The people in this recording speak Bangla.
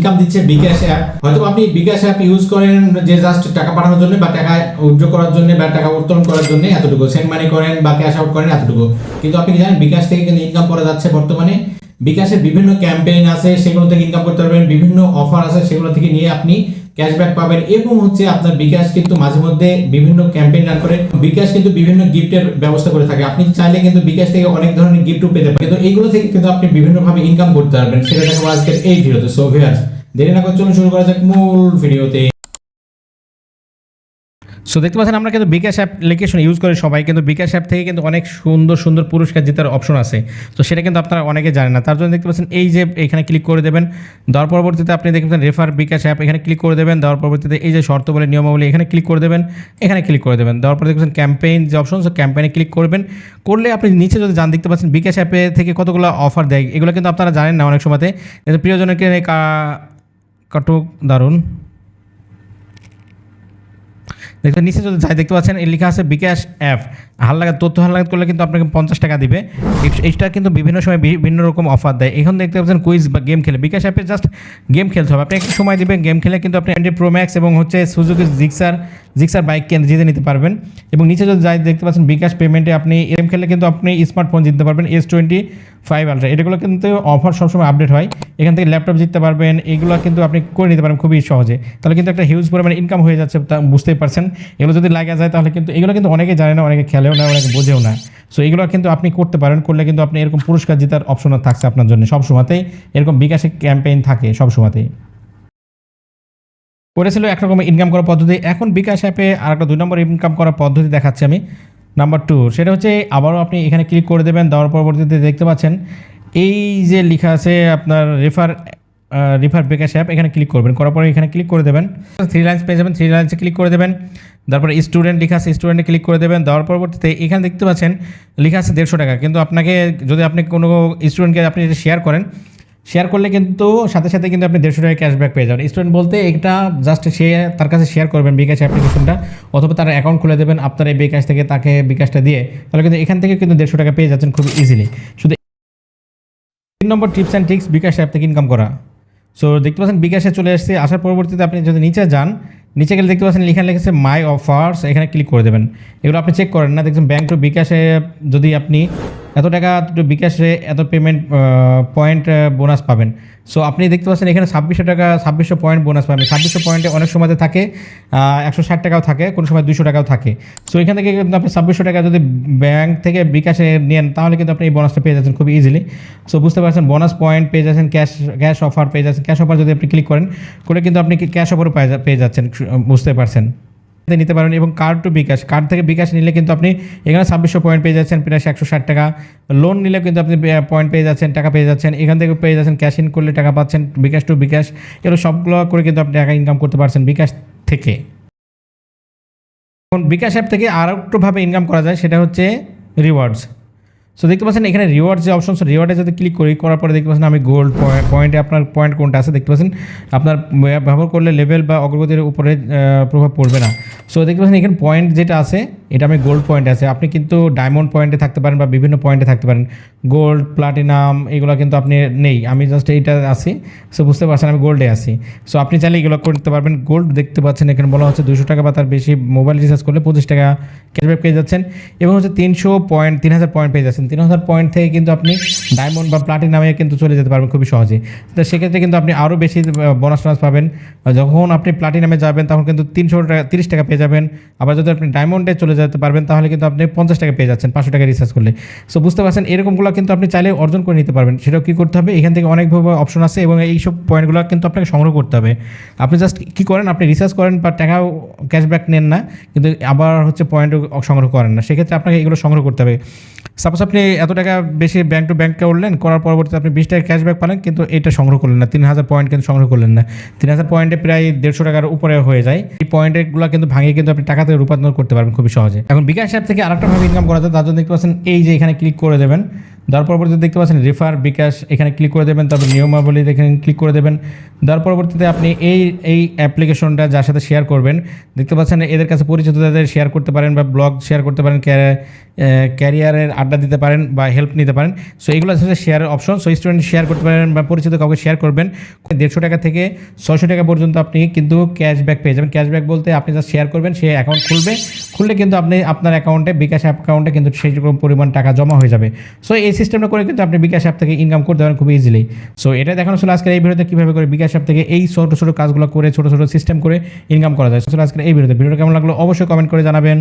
ইনকাম দিচ্ছে বিকাশ অ্যাপ। হয়তো আপনি বিকাশ অ্যাপ ইউজ করেন যে জাস্ট টাকা পাঠানোর জন্য বা টাকা উইথড্র করার জন্য বা টাকা উত্তোলন করার জন্য এতটুকু, সেন্ড মানি করেন বা ক্যাশ আউট করেন এতটুকু, কিন্তু আপনি জানেন বিকাশ থেকে কিন্তু ইনকাম করা যাচ্ছে বর্তমানে। বিকাশের বিভিন্ন ক্যাম্পেইন আছে, সেগুলো থেকে ইনকাম করতে পারবেন, বিভিন্ন অফার আছে সেগুলো থেকে নিয়ে আপনি ক্যাশব্যাক পাবেন। এবং হচ্ছে আপনার বিকাশ কিন্তু মাঝে মধ্যে বিভিন্ন ক্যাম্পেইন রান করে, বিকাশ কিন্তু বিভিন্ন গিফটের ব্যবস্থা করে থাকে। আপনি চাইলে কিন্তু বিকাশ থেকে অনেক ধরনের গিফটও পেতে পারেন, কিন্তু এইগুলো থেকে কিন্তু আপনি বিভিন্নভাবে ইনকাম করতে পারবেন। সেটা দেখাবো আজকের এই ভিডিওতে। সো ভিউয়ার্স, দেরি না করে চলুন শুরু করা যাক মূল ভিডিওতে। সো দেখতে পাচ্ছেন আমরা কিন্তু বিকাশ অ্যাপ্লিকেশন ইউজ করে সবাই, কিন্তু বিকাশ অ্যাপ থেকে কিন্তু অনেক সুন্দর সুন্দর পুরস্কার জেতার অপশন আছে। তো সেটা কিন্তু আপনারা অনেকে জানেন না, তার জন্য দেখতে পাচ্ছেন এই যে এখানে ক্লিক করে দেবেন। দেওয়ার পরবর্তীতে আপনি দেখতে পাচ্ছেন রেফার বিকাশ অ্যাপ, এখানে ক্লিক করে দেবেন। দেওয়ার পরবর্তীতে এই যে শর্তাবলী নিয়মাবলী এখানে ক্লিক করে দেবেন, এখানে ক্লিক করে দেবেন। দেওয়ার পর দেখবেন ক্যাম্পেইন যে অপশন, সো ক্যাম্পেইনে ক্লিক করবেন। করলে আপনি নিচে যদি যান দেখতে পাচ্ছেন বিকাশ অ্যাপে থেকে কতগুলো অফার দেয়, এগুলো কিন্তু আপনারা জানেন না অনেক সময়তে। প্রিয়জনকে কাটুক দারুণ দেখতে নিচে যদি যাই দেখতে পাচ্ছেন এই লেখা আছে বিকাশ অ্যাপ হালনাগাদ তথ্য হালনাগাদ করলে কিন্তু আপনাকে 50 টাকা দিবে। এইটা কিন্তু বিভিন্ন সময় বিভিন্ন রকম অফার দেয়। এখন দেখতে পাচ্ছেন কুইজ বা গেম খেলে, বিকাশ অ্যাপে জাস্ট গেম খেলতে হবে, আপনি একটু সময় দিবেন, গেম খেলে কিন্তু আপনি অ্যান্ড্রয়েড প্রো ম্যাক্স এবং হচ্ছে সুজুকি জিক্সার বাইক জিতে নিতে পারবেন। এবং নিচে যদি যাই দেখতে পাচ্ছেন বিকাশ পেমেন্টে আপনি গেম খেলে কিন্তু আপনি স্মার্টফোন জিততে পারবেন S25 আলট্রা, এগুলো কিন্তু অফার সবসময় আপডেট হয়। এখান থেকে ল্যাপটপ জিততে পারবেন, এগুলো কিন্তু আপনি করে নিতে পারেন খুবই সহজে। তাহলে কিন্তু একটা হিউজ পরিমাণে ইনকাম হয়ে যাচ্ছে, তা বুঝতেই পারছেন। এগুলো যদি লাগা যায় তাহলে কিন্তু এগুলো কিন্তু অনেকে জানে না, অনেকে খেলেও না, অনেকে বোঝেও না। সো এগুলো কিন্তু আপনি করতে পারেন, করলে কিন্তু আপনি এরকম পুরস্কার জেতার অপশন থাকছে আপনার জন্য সবসময়তেই। এরকম বিকাশে ক্যাম্পেইন থাকে সবসময়তেই। করেছিল একরকমের ইনকাম করার পদ্ধতি, এখন বিকাশ অ্যাপে আর একটা 2 নম্বর ইনকাম করার পদ্ধতি দেখাচ্ছি আমি, নাম্বার 2। সেটা হচ্ছে আবারও আপনি এখানে ক্লিক করে দেবেন। দেওয়ার পরবর্তীতে দেখতে পাচ্ছেন এই যে লেখা আছে আপনার রেফার বিকাশ অ্যাপ, এখানে ক্লিক করবেন। করার পরে এখানে ক্লিক করে দেবেন, 3 লাইন্স পেয়ে যাবেন, 3 লাইন্সে ক্লিক করে দেবেন। তারপরে স্টুডেন্ট লেখা আছে, স্টুডেন্টে ক্লিক করে দেবেন। দেওয়ার পরবর্তীতে এখানে দেখতে পাচ্ছেন লেখা আছে 150 টাকা, কিন্তু আপনাকে যদি আপনি কোনো স্টুডেন্টকে আপনি যদি শেয়ার করলে কিন্তু সাথে সাথে কিন্তু আপনি 150 টাকা ক্যাশব্যাক পেয়ে যাবেন। স্টুডেন্ট বলতে এটা জাস্ট সে তার কাছে শেয়ার করবেন বিকাশ অ্যাপ্লিকেশনটা, অথবা তার অ্যাকাউন্ট খুলে দেবেন আপনার এই বিকাশ থেকে, তাকে বিকাশটা দিয়ে, তাহলে কিন্তু এখান থেকে কিন্তু 150 টাকা পেয়ে যাচ্ছেন খুব ইজিলি। শুধু 3 number tips and tricks bKash app থেকে ইনকাম করা। সো দেখতে পাচ্ছেন বিকাশে চলে আসছে, আসার পরবর্তীতে আপনি যদি নিচে যান, নিচে গেলে দেখতে পাচ্ছেন এখানে লিখেছে মাই অফার্স, এখানে ক্লিক করে দেবেন। এগুলো আপনি চেক করেন না, দেখছেন ব্যাংক টু বিকাশে যদি আপনি এত টাকা বিকাশে এত পেমেন্ট পয়েন্ট বোনাস পাবেন। সো আপনি দেখতে পাচ্ছেন এখানে 2600 টাকা 2600 পয়েন্ট বোনাস পাবেন। 2600 পয়েন্টে অনেক সময়তে থাকে 160 টাকাও থাকে, কোনো সময় 200 টাকাও থাকে। সো এখান থেকে কিন্তু আপনি 2600 টাকা যদি ব্যাংক থেকে বিকাশে নেন তাহলে কিন্তু আপনি এই বোনাসটা পেয়ে যাচ্ছেন খুব ইজিলি। সো বুঝতে পারছেন বোনাস পয়েন্ট পেয়ে যাচ্ছেন, ক্যাশ অফার পেয়ে যাচ্ছেন। ক্যাশ অফার যদি আপনি ক্লিক করেন কিন্তু আপনি ক্যাশ অফারও পেয়ে যাচ্ছেন, বুঝতে পারছেন, নিতে পারেন। এবং কার্ড টু বিকাশ, কার্ড থেকে বিকাশ নিলে কিন্তু আপনি এখানে 2600 পয়েন্ট পেয়ে যাচ্ছেন, প্রায় 160 টাকা। লোন নিলে কিন্তু আপনি পয়েন্ট পেয়ে যাচ্ছেন, টাকা পেয়ে যাচ্ছেন, এখান থেকে পেয়ে যাচ্ছেন, ক্যাশ ইন করলে টাকা পাচ্ছেন, বিকাশ টু বিকাশ, এগুলো সবগুলো করে কিন্তু আপনি টাকা ইনকাম করতে পারছেন বিকাশ থেকে। এখন বিকাশ অ্যাপ থেকে আর একটুভাবে ইনকাম করা যায়, সেটা হচ্ছে রিওয়ার্ডস। সো দেখতে পাচ্ছেন এখানে রিওয়ার্ড যে অপশন, রিওয়ার্ডে যদি ক্লিক করার পরে দেখতে পাচ্ছেন আমি গোল্ড পয়েন্টে আপনার পয়েন্ট কোনটা আছে দেখতে পাচ্ছেন, আপনার ব্যবহার করলে লেভেল বা অগ্রগতির উপরে প্রভাব পড়বে না। সো দেখতে পাচ্ছেন এখানে পয়েন্ট যেটা আছে এটা আমি গোল্ড পয়েন্ট আছে, আপনি কিন্তু ডায়মন্ড পয়েন্টে থাকতে পারেন বা বিভিন্ন পয়েন্টে থাকতে পারেন। গোল্ড প্লাটিনাম এগুলো কিন্তু আপনি নেই, আমি জাস্ট এইটা আছি। সো বুঝতে পারছেন আমি গোল্ডে আছি। সো আপনি চাইলে এগুলো করতে পারবেন। গোল্ড দেখতে পাচ্ছেন এখানে বলা হচ্ছে 200 টাকা বা তার বেশি মোবাইল রিচার্জ করলে 25 টাকা ক্যাশব্যাক পেয়ে যাচ্ছেন। এবং হচ্ছে 3000 পয়েন্ট পেয়ে যাচ্ছেন। 3000 পয়েন্ট থেকে কিন্তু আপনি ডায়মন্ড বা প্লাটিনামে কিন্তু চলে যেতে পারবেন খুবই সহজে। তো সেক্ষেত্রে কিন্তু আপনি আরও বেশি বোনাস পাবেন। যখন আপনি প্লাটিনামে যাবেন তখন কিন্তু 30 টাকা পেয়ে যাবেন। আবার যদি আপনি ডায়মন্ডে চলে যেতে পারবেন তাহলে কিন্তু আপনি 50 টাকা পেয়ে যাচ্ছেন 500 টাকা রিচার্জ করলে। সো বুঝতে পারছেন এরকমগুলো কিন্তু আপনি চাইলে অর্জন করে নিতে পারবেন। সেটাও কী করতে হবে, এখান থেকে অনেকভাবে অপশন আছে এবং এইসব পয়েন্টগুলো কিন্তু আপনাকে সংগ্রহ করতে হবে। আপনি জাস্ট কী করেন, আপনি রিচার্জ করেন বা টাকাও ক্যাশব্যাক নেন না, কিন্তু আবার হচ্ছে পয়েন্টও সংগ্রহ করেন না, সেক্ষেত্রে আপনাকে এগুলো সংগ্রহ করতে হবে। সাপোজ আপনি এত টাকা বেশি ব্যাংক টু ব্যাংক করলেন, করার পরবর্তীতে আপনি 20 টাকা ক্যাশব্যাক পেলেন, কিন্তু এটা সংগ্রহ করলেন না, 3000 পয়েন্ট কিন্তু সংগ্রহ করলেন না। 3000 পয়েন্টে প্রায় 150 টাকার উপরে হয়ে যায়। এই পয়েন্টগুলো কিন্তু ভাঙিয়ে কিন্তু আপনি টাকাতে রূপান্তর করতে পারবেন খুবই সহজে। এখন বিকাশ অ্যাপ থেকে আরেকটাভাবে ইনকাম করা যায়, তার জন্য দেখতে পাচ্ছেন এই যে এখানে ক্লিক করে দেবেন। দেওয়ার পরবর্তীতে দেখতে পাচ্ছেন রেফার বিকাশ, এখানে ক্লিক করে দেবেন। তারপর নিয়মাবলী এখানে ক্লিক করে দেবেন। দেওয়ার পরবর্তীতে আপনি এই অ্যাপ্লিকেশনটা যার সাথে শেয়ার করবেন দেখতে পাচ্ছেন এদের কাছে পরিচিতদের শেয়ার করতে পারেন বা ব্লগ শেয়ার করতে পারেন, ক্যারিয়ারের আড্ডা দিতে পারেন বা হেল্প নিতে পারেন। সো এগুলো হচ্ছে শেয়ারের অপশন। সো স্টুডেন্ট শেয়ার করতে পারেন বা পরিচিত কাউকে শেয়ার করবেন। 150 টাকা থেকে 600 টাকা পর্যন্ত আপনি কিন্তু ক্যাশব্যাক পেয়ে যাবেন। ক্যাশব্যাক বলতে আপনি জাস্ট শেয়ার করবেন, সে অ্যাকাউন্ট খুললে কিন্তু আপনি আপনার অ্যাকাউন্টে বিকাশ অ্যাকাউন্টে কিন্তু সেই রকম পরিমাণ টাকা জমা হয়ে যাবে। সো এই সিস্টেমটা করে কিন্তু আপনি বিকাশ অ্যাপ থেকে ইনকাম করতে পারেন খুব ইজিলি। সো এটা দেখানো ছিল আজকের এই ভিডিওতে কীভাবে করে বিকাশ অ্যাপ থেকে এই ছোটো ছোটো কাজগুলো করে ছোটো ছোটো সিস্টেম করে ইনকাম করা যায়। সো আজকের এই ভিডিওটা কেমন লাগলো অবশ্যই কমেন্ট করে জানাবেন।